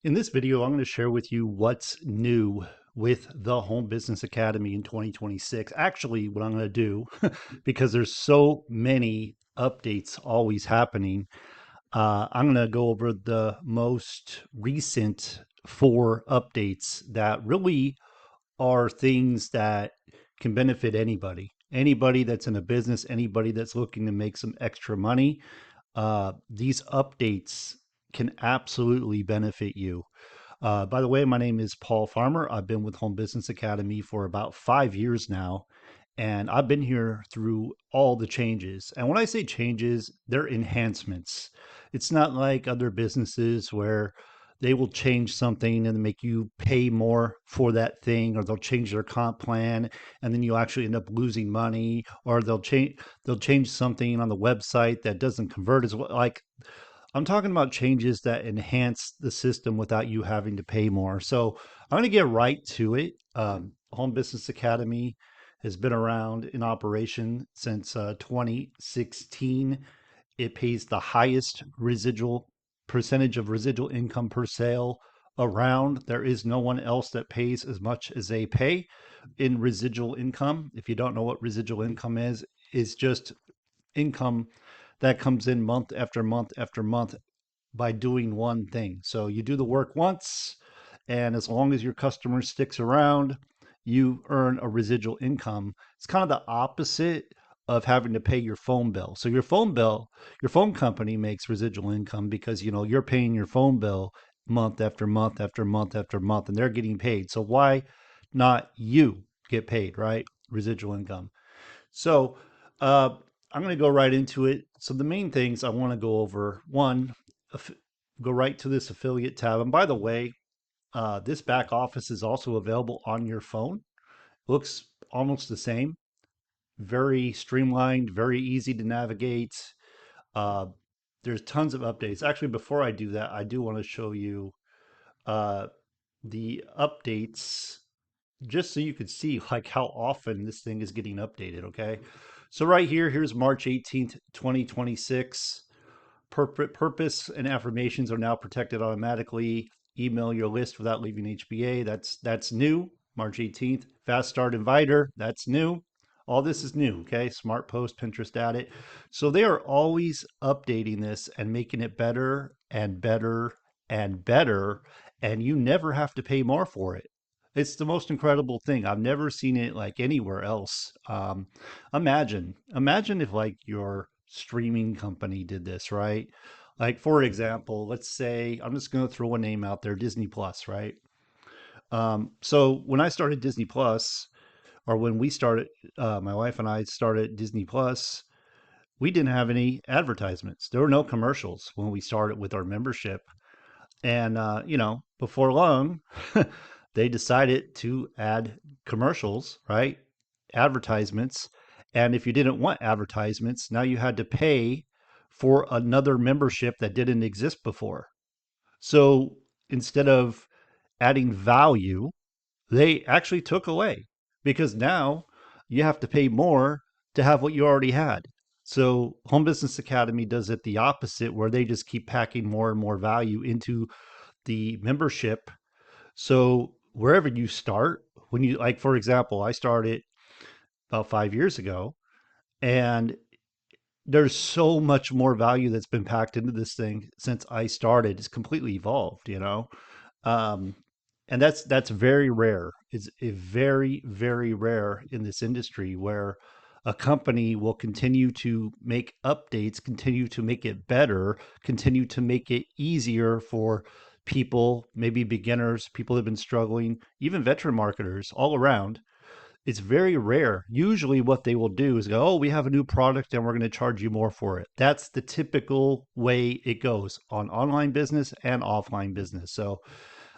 In this video, I'm going to share with you what's new with the Home Business Academy in 2026. Actually, what I'm going to do, because there's so many updates always happening, I'm going to go over the most recent four updates that really are things that can benefit anybody. Anybody that's in a business, anybody that's looking to make some extra money, these updates can absolutely benefit you. By the way, my name is Paul Farmer. I've been with Home Business Academy for about 5 years now, and I've been here through all the changes. And when I say changes, they're enhancements. It's not like other businesses where they will change something and make you pay more for that thing, or they'll change their comp plan and then you'll actually end up losing money, or they'll change something on the website that doesn't convert as well. Like, I'm talking about changes that enhance the system without you having to pay more. So I'm going to get right to it. Home Business Academy has been around in operation since 2016. It pays the highest residual percentage of residual income per sale around. There is no one else that pays as much as they pay in residual income. If you don't know what residual income is just income that comes in month after month after month by doing one thing. So you do the work once, and as long as your customer sticks around, you earn a residual income. It's kind of the opposite of having to pay your phone bill. So your phone bill, your phone company makes residual income because you're paying your phone bill month after month after month after month, and they're getting paid. So why not you get paid, right? Residual income. So uh, I'm going to go right into it. So the main things I want to go over: one, go right to this affiliate tab. And by the way, this back office is also available on your phone. Looks almost the same. Very streamlined, very easy to navigate. Uh, there's tons of updates. Actually, before I do that, I do want to show you uh, the updates just so you could see like how often this thing is getting updated. Okay. So right here, here's March 18th, 2026. Purpose and affirmations are now protected automatically. Email your list without leaving HBA. That's new. March 18th. Fast Start Inviter. That's new. All this is new. Okay. Smart Post, Pinterest Add It. So they are always updating this and making it better and better and better. And you never have to pay more for it. It's the most incredible thing. I've never seen it like anywhere else. Imagine if like your streaming company did this, right? Like for example, let's say I'm just going to throw a name out there, Disney Plus, right? So when I started Disney Plus, or when we started, my wife and I started Disney Plus, we didn't have any advertisements. There were no commercials when we started with our membership. And, before long, they decided to add commercials, right? Advertisements. And if you didn't want advertisements, now you had to pay for another membership that didn't exist before. So instead of adding value, they actually took away because now you have to pay more to have what you already had. So Home Business Academy does it the opposite, where they just keep packing more and more value into the membership. So wherever you start, when you like, for example, I started about 5 years ago, and there's so much more value that's been packed into this thing since I started. It's completely evolved. Um, and that's very rare. It's a very, very rare in this industry where a company will continue to make updates, continue to make it better, continue to make it easier for people, maybe beginners, people who've been struggling, even veteran marketers all around. It's very rare. Usually, what they will do is go, "Oh, we have a new product and we're going to charge you more for it." That's the typical way it goes on online business and offline business. So,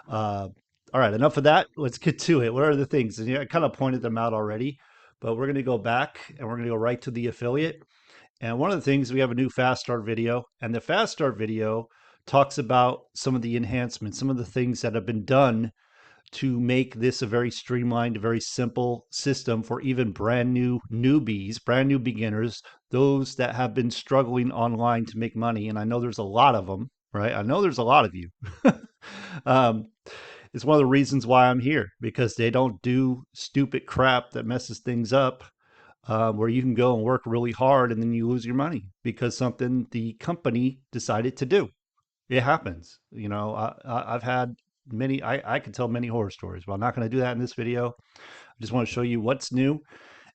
uh, all right, enough of that. Let's get to it. What are the things? And I kind of pointed them out already, but we're going to go back and we're going to go right to the affiliate. And one of the things, we have a new Fast Start video, and the Fast Start video talks about some of the enhancements, some of the things that have been done to make this a very streamlined, very simple system for even brand new newbies, brand new beginners, those that have been struggling online to make money. And I know there's a lot of them, right? I know there's a lot of you. um, it's one of the reasons why I'm here, because they don't do stupid crap that messes things up, where you can go and work really hard and then you lose your money because something the company decided to do. It happens. I've had many, I could tell many horror stories, but I'm not going to do that in this video. I just want to show you what's new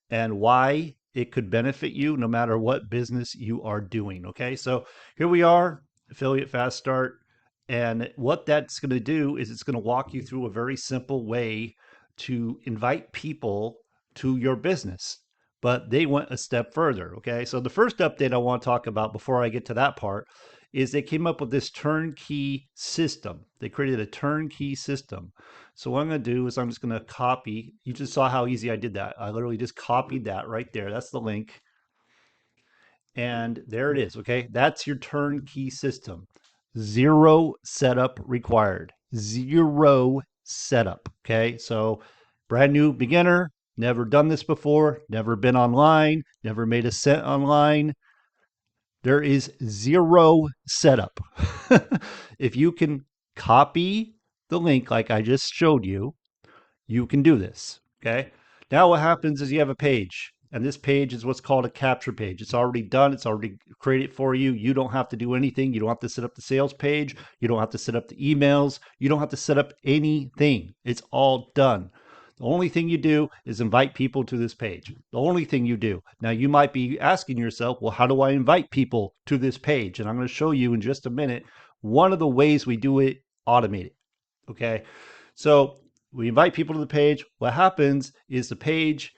and why it could benefit you no matter what business you are doing. Okay, so here we are, Affiliate Fast Start. And what that's going to do is it's going to walk you through a very simple way to invite people to your business. But they went a step further. Okay, so the first update I want to talk about before I get to that part is they came up with this turnkey system. They created a turnkey system. So what I'm going to do is I'm just going to copy. You just saw how easy I did that. I literally just copied that right there. That's the link. And there it is. Okay. That's your turnkey system. Zero setup required. Zero setup. Okay. So brand new beginner, never done this before, never been online, never made a cent online. There is zero setup. If you can copy the link like I just showed you, you can do this. Okay. Now what happens is you have a page, and this page is what's called a capture page. It's already done. It's already created for you. You don't have to do anything. You don't have to set up the sales page. You don't have to set up the emails. You don't have to set up anything. It's all done. The only thing you do is invite people to this page. The only thing you do. Now you might be asking yourself, well, how do I invite people to this page? And I'm going to show you in just a minute one of the ways we do it automated. Okay. So we invite people to the page. What happens is the page,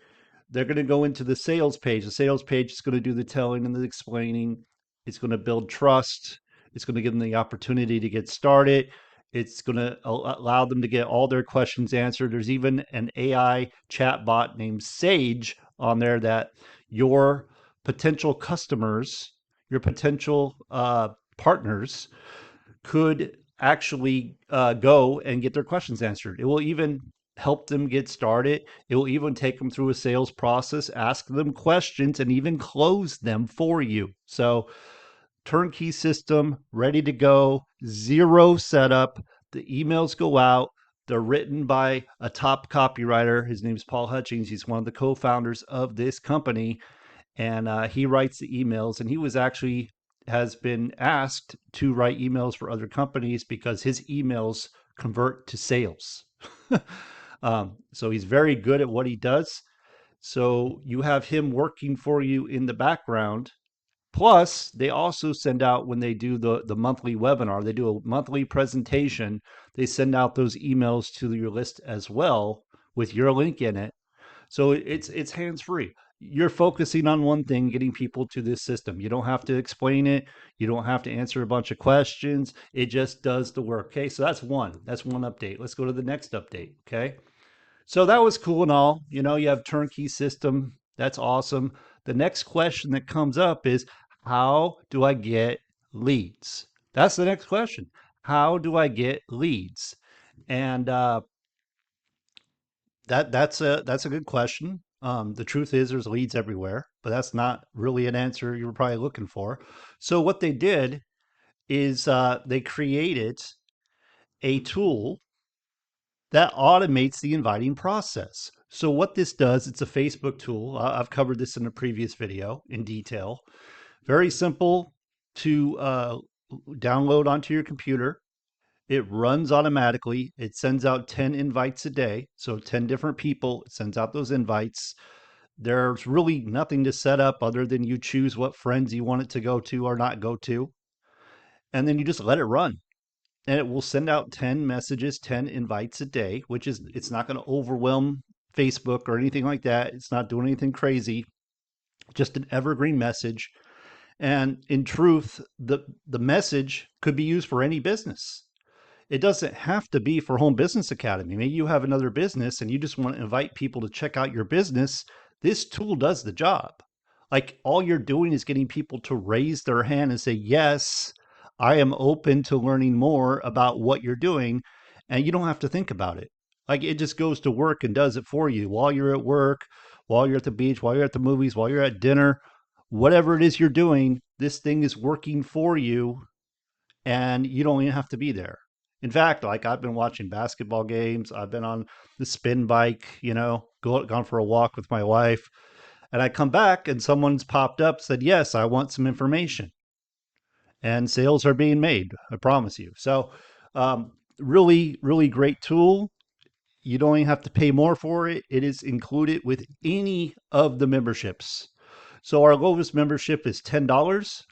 they're going to go into the sales page. The sales page is going to do the telling and the explaining. It's going to build trust. It's going to give them the opportunity to get started. It's going to allow them to get all their questions answered. There's even an AI chat bot named Sage on there that your potential customers, your potential partners could actually go and get their questions answered. It will even help them get started. It will even take them through a sales process, ask them questions, and even close them for you. So, turnkey system, ready to go, zero setup. The emails go out. They're written by a top copywriter. His name is Paul Hutchings. He's one of the co founders of this company. And he writes the emails. And he was actually has been asked to write emails for other companies because his emails convert to sales. So he's very good at what he does. So you have him working for you in the background. Plus, they also send out, when they do the monthly webinar, they do a monthly presentation. They send out those emails to your list as well with your link in it. So it's hands free. You're focusing on one thing, getting people to this system. You don't have to explain it. You don't have to answer a bunch of questions. It just does the work. Okay, so that's one. That's one update. Let's go to the next update. Okay. So that was cool and all. You have turnkey system. That's awesome. The next question that comes up is, how do I get leads? That's the next question. How do I get leads? And that's a good question. The truth is, there's leads everywhere, but that's not really an answer you were probably looking for. So what they did is they created a tool that automates the inviting process. So what this does, it's a Facebook tool. I've covered this in a previous video in detail. Very simple to download onto your computer. It runs automatically. It sends out 10 invites a day. So 10 different people, it sends out those invites. There's really nothing to set up other than you choose what friends you want it to go to or not go to. And then you just let it run. And it will send out 10 messages, 10 invites a day, which is, it's not going to overwhelm Facebook or anything like that. It's not doing anything crazy, just an evergreen message. And in truth, the message could be used for any business. It doesn't have to be for Home Business Academy. Maybe you have another business and you just want to invite people to check out your business. This tool does the job. Like, all you're doing is getting people to raise their hand and say, yes, I am open to learning more about what you're doing. And you don't have to think about it. Like, it just goes to work and does it for you while you're at work, while you're at the beach, while you're at the movies, while you're at dinner, whatever it is you're doing, this thing is working for you and you don't even have to be there. In fact, like I've been watching basketball games, I've been on the spin bike, gone for a walk with my wife, and I come back and someone's popped up, said, "Yes, I want some information." And sales are being made, I promise you. So, really, really great tool. You don't even have to pay more for it. It is included with any of the memberships. So our lowest membership is $10.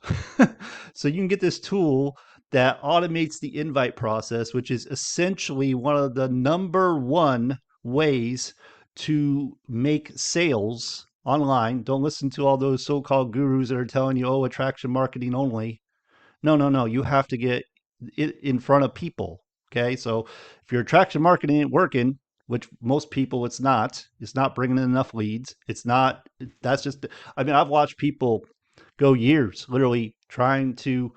So you can get this tool that automates the invite process, which is essentially one of the number one ways to make sales online. Don't listen to all those so-called gurus that are telling you, oh, attraction marketing only. No, no, no. You have to get it in front of people. Okay. So if your attraction marketing ain't working, which most people it's not bringing in enough leads. It's not, that's just, I mean, I've watched people go years literally trying to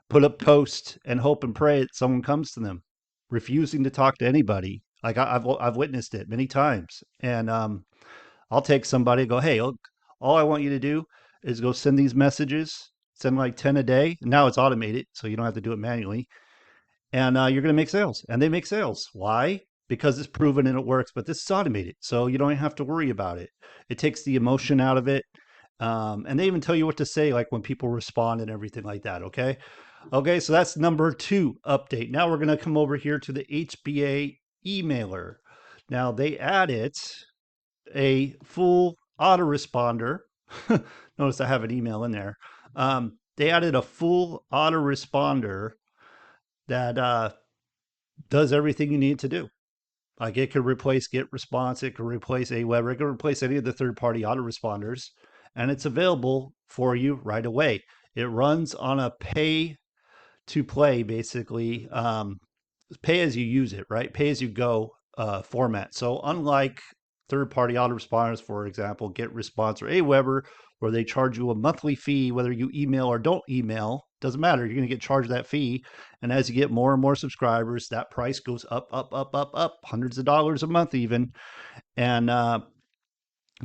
put up posts and hope and pray that someone comes to them, refusing to talk to anybody. Like I've witnessed it many times. And I'll take somebody and go, hey, look, all I want you to do is go send these messages, send like 10 a day. Now it's automated, so you don't have to do it manually. And you're going to make sales. And they make sales. Why? Because it's proven and it works, but this is automated. So you don't have to worry about it. It takes the emotion out of it. And they even tell you what to say, like when people respond and everything like that. Okay. Okay. So that's number 2 update. Now we're going to come over here to the HBA emailer. Now they added a full autoresponder. Notice I have an email in there. They added a full autoresponder that does everything you need to do. Like it could replace GetResponse, it could replace Aweber, it could replace any of the third-party autoresponders, and it's available for you right away. It runs on a pay to play, basically, pay as you use it, right? Pay as you go format. So unlike third-party autoresponders, for example, GetResponse or Aweber, where they charge you a monthly fee, whether you email or don't email, doesn't matter. You're going to get charged that fee. And as you get more and more subscribers, that price goes up, up, up, up, up, hundreds of dollars a month even. And it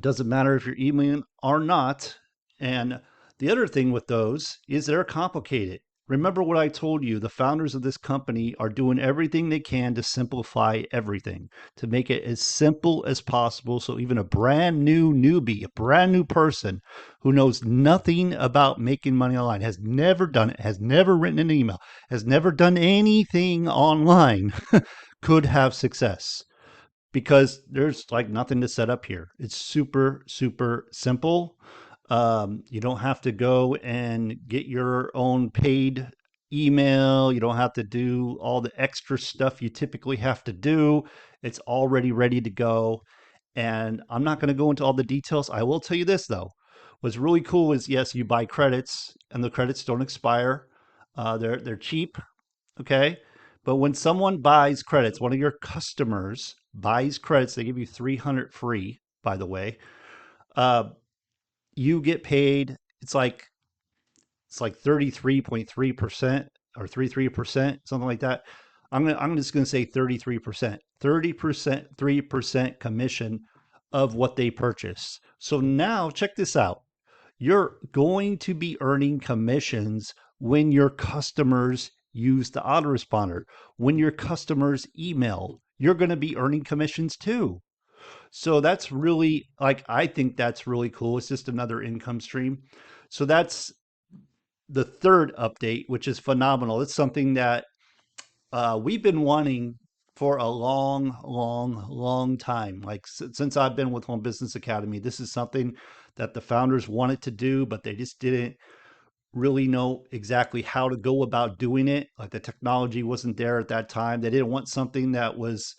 doesn't matter if you're emailing or not. And the other thing with those is they're complicated. Remember what I told you, the founders of this company are doing everything they can to simplify everything, to make it as simple as possible. So even a brand new newbie, a brand new person who knows nothing about making money online, has never done it, has never written an email, has never done anything online, could have success because there's like nothing to set up here. It's super, super simple. You don't have to go and get your own paid email. You don't have to do all the extra stuff you typically have to do. It's already ready to go. And I'm not going to go into all the details. I will tell you this though. What's really cool is yes, you buy credits and the credits don't expire. They're cheap. Okay. But when someone buys credits, one of your customers buys credits, they give you 300 free, by the way. Uh, you get paid. It's like 33.3% or 33%, something like that. I'm just gonna say 33%. 30%, 3% commission of what they purchase. So now check this out. You're going to be earning commissions when your customers use the autoresponder. When your customers email, you're going to be earning commissions too. So that's really like I think that's really cool. It's just another income stream. So that's the third update, which is phenomenal. It's something that we've been wanting for a long, long, long time. Like since I've been with Home Business Academy, this is something that the founders wanted to do, but they just didn't really know exactly how to go about doing it. Like the technology wasn't there at that time. They didn't want something that was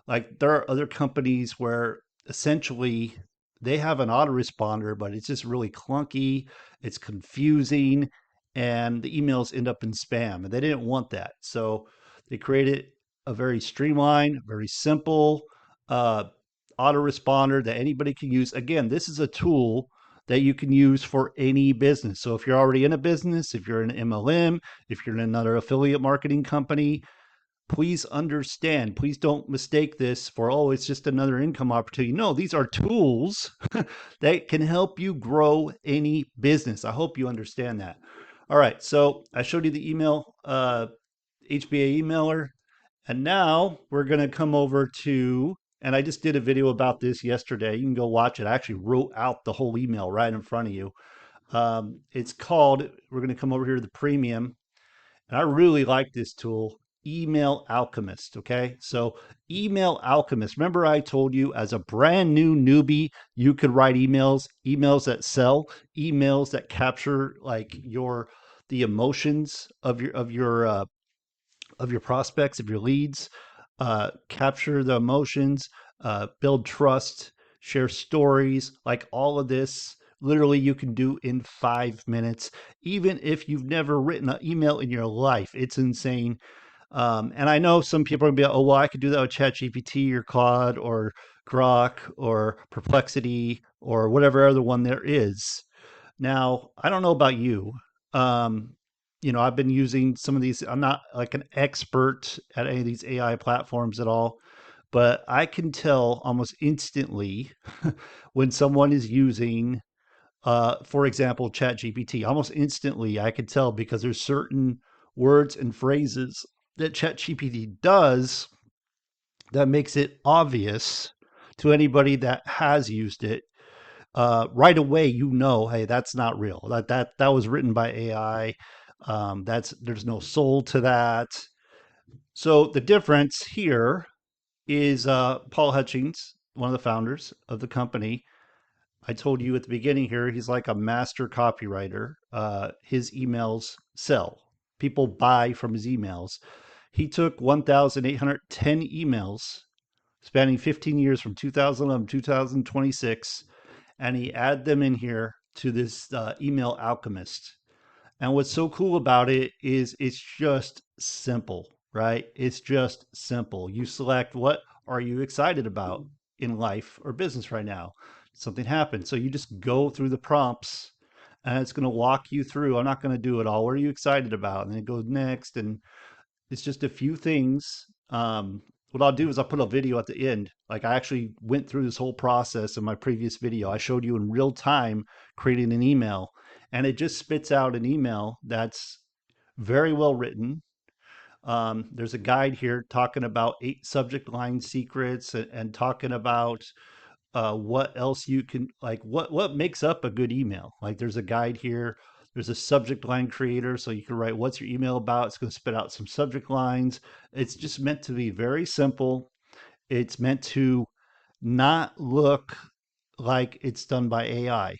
like there are other companies where essentially they have an autoresponder, but it's just really clunky, it's confusing, and the emails end up in spam. And they didn't want that. So they created a very streamlined, very simple uh, autoresponder that anybody can use. Again, this is a tool that you can use for any business. So if you're already in a business, if you're an MLM, if you're in another affiliate marketing company, please understand, please don't mistake this for, oh, it's just another income opportunity. No, these are tools that can help you grow any business. I hope you understand that. All right, so I showed you the email, HBA emailer. And now we're going to come over to, and I just did a video about this yesterday. You can go watch it. I actually wrote out the whole email right in front of you. It's called, we're going to come over here to the premium. And I really like this tool, Email Alchemist. Okay. So, Email Alchemist, remember I told you as a brand new newbie, you could write emails, emails that sell, emails that capture like the emotions of your prospects, of your leads, capture the emotions, build trust, share stories, like all of this. Literally, you can do in 5 minutes, even if you've never written an email in your life. It's insane. And I know some people are going to be like, oh, well, I could do that with ChatGPT or Claude or Grok or Perplexity or whatever other one there is. Now, I don't know about you. Um, I've been using some of these. I'm not like an expert at any of these AI platforms at all, but I can tell almost instantly when someone is using, for example, ChatGPT. Almost instantly, I can tell because there's certain words and phrases that ChatGPT does that makes it obvious to anybody that has used it right away, hey, that's not real. That was written by AI. There's no soul to that. So the difference here is Paul Hutchings, one of the founders of the company. I told you at the beginning here, he's like a master copywriter. His emails sell. People buy from his emails. He took 1,810 emails spanning 15 years from 2011 to 2026 and he add them in here to this email alchemist. And what's so cool about it is it's just simple, right? It's just simple. You select what are you excited about in life or business right now. Something happened. So you just go through the prompts and it's going to walk you through. I'm not going to do it all. What are you excited about? And then it goes next. And it's just a few things. What I'll do is I'll put a video at the end. Like I actually went through this whole process in my previous video. I showed you in real time creating an email, and it just spits out an email that's very well written. There's a guide here talking about 8 subject line secrets and talking about what else you can like what makes up a good email. Like there's a guide here. There's a subject line creator, so you can write what's your email about. It's going to spit out some subject lines. It's just meant to be very simple. It's meant to not look like it's done by AI.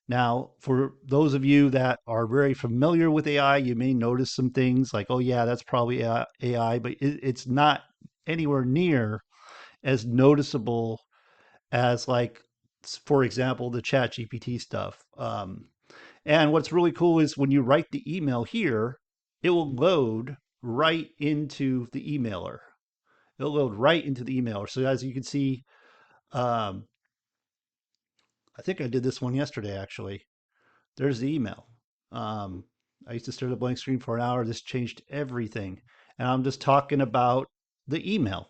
Now, for those of you that are very familiar with AI, you may notice some things like, oh, yeah, that's probably AI, but it's not anywhere near as noticeable as like for example the chat gpt stuff and what's really cool is when you write the email here it will load right into the emailer. It'll load right into the emailer. So as you can see, um, I think I did this one yesterday actually. There's the email. um, I used to stare at a blank screen for an hour. This changed everything, and I'm just talking about the email.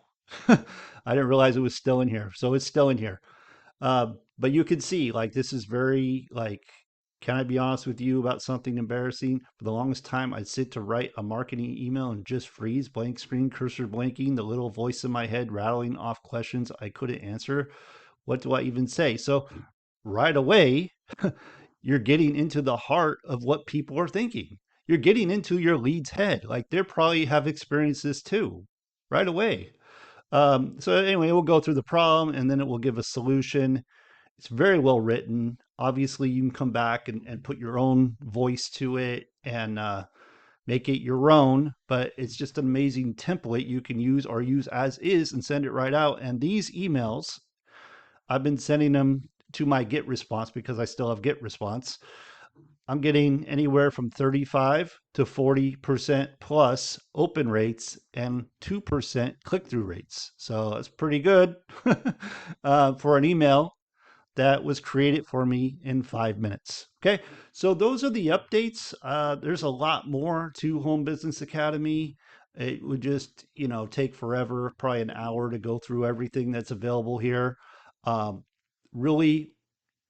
I didn't realize it was still in here, so it's still in here. But you can see, like, this is very, like, can I be honest with you about something embarrassing? For the longest time, I'd sit to write a marketing email and just freeze, blank screen, cursor blinking, the little voice in my head rattling off questions I couldn't answer. What do I even say? So, right away, you're getting into the heart of what people are thinking. You're getting into your lead's head. Like, they probably have experienced this too, right away. So, anyway, we'll go through the problem and then it will give a solution. It's very well written. Obviously, you can come back and put your own voice to it and make it your own, but it's just an amazing template you can use or use as is and send it right out. And these emails, I've been sending them to my Get response because I still have Get response. I'm getting anywhere from 35 to 40% plus open rates and 2% click through rates. So that's pretty good for an email that was created for me in 5 minutes. Okay, so those are the updates. There's a lot more to Home Business Academy. It would just, take forever, probably an hour to go through everything that's available here. Um, Really,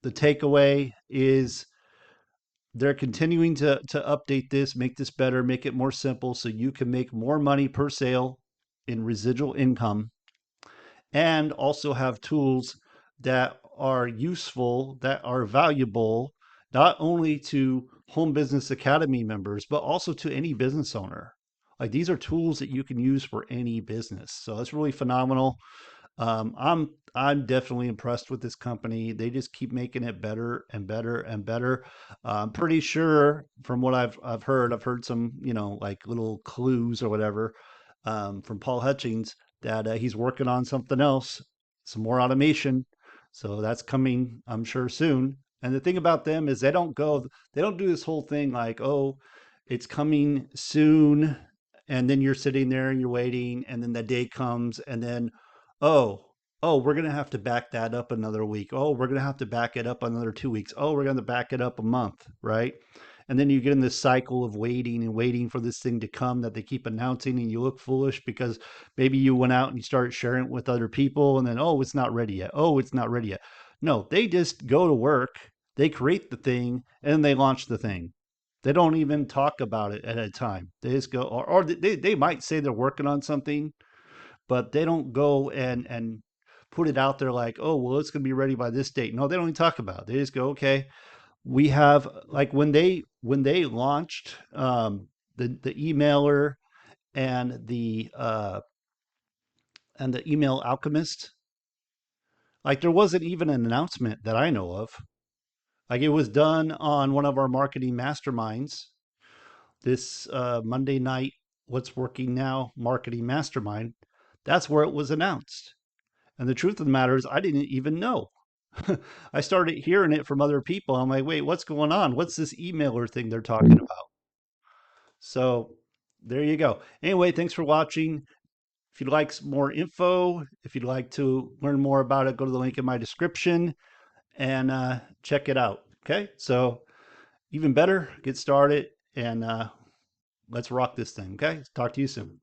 the takeaway is they're continuing to update this, make this better, make it more simple so you can make more money per sale in residual income, and also have tools that are useful, that are valuable, not only to Home Business Academy members, but also to any business owner. Like these are tools that you can use for any business. So it's really phenomenal. I'm definitely impressed with this company. They just keep making it better and better and better. I'm pretty sure from what I've heard some, like little clues or whatever, from Paul Hutchings that he's working on something else, some more automation. So that's coming, I'm sure, soon. And the thing about them is they don't do this whole thing like, oh, it's coming soon. And then you're sitting there and you're waiting, and then the day comes, and then, oh, we're going to have to back that up another week. Oh, we're going to have to back it up another 2 weeks. Oh, we're going to back it up a month, right? And then you get in this cycle of waiting and waiting for this thing to come that they keep announcing, and you look foolish because maybe you went out and you started sharing it with other people, and then, oh, it's not ready yet. Oh, it's not ready yet. No, they just go to work, they create the thing, and then they launch the thing. They don't even talk about it at a time. They just go, or they might say they're working on something, but they don't go and put it out there like, oh, well, it's going to be ready by this date. No, they don't even talk about it. They just go, okay, we have, like when they launched the emailer and the email alchemist, like there wasn't even an announcement that I know of. Like it was done on one of our marketing masterminds this Monday night. What's Working Now marketing mastermind. That's where it was announced. And the truth of the matter is, I didn't even know. I started hearing it from other people. I'm like, wait, what's going on? What's this emailer thing they're talking about? So there you go. Anyway, thanks for watching. If you'd like some more info, if you'd like to learn more about it, go to the link in my description and check it out. Okay. So even better, get started and let's rock this thing. Okay. Talk to you soon.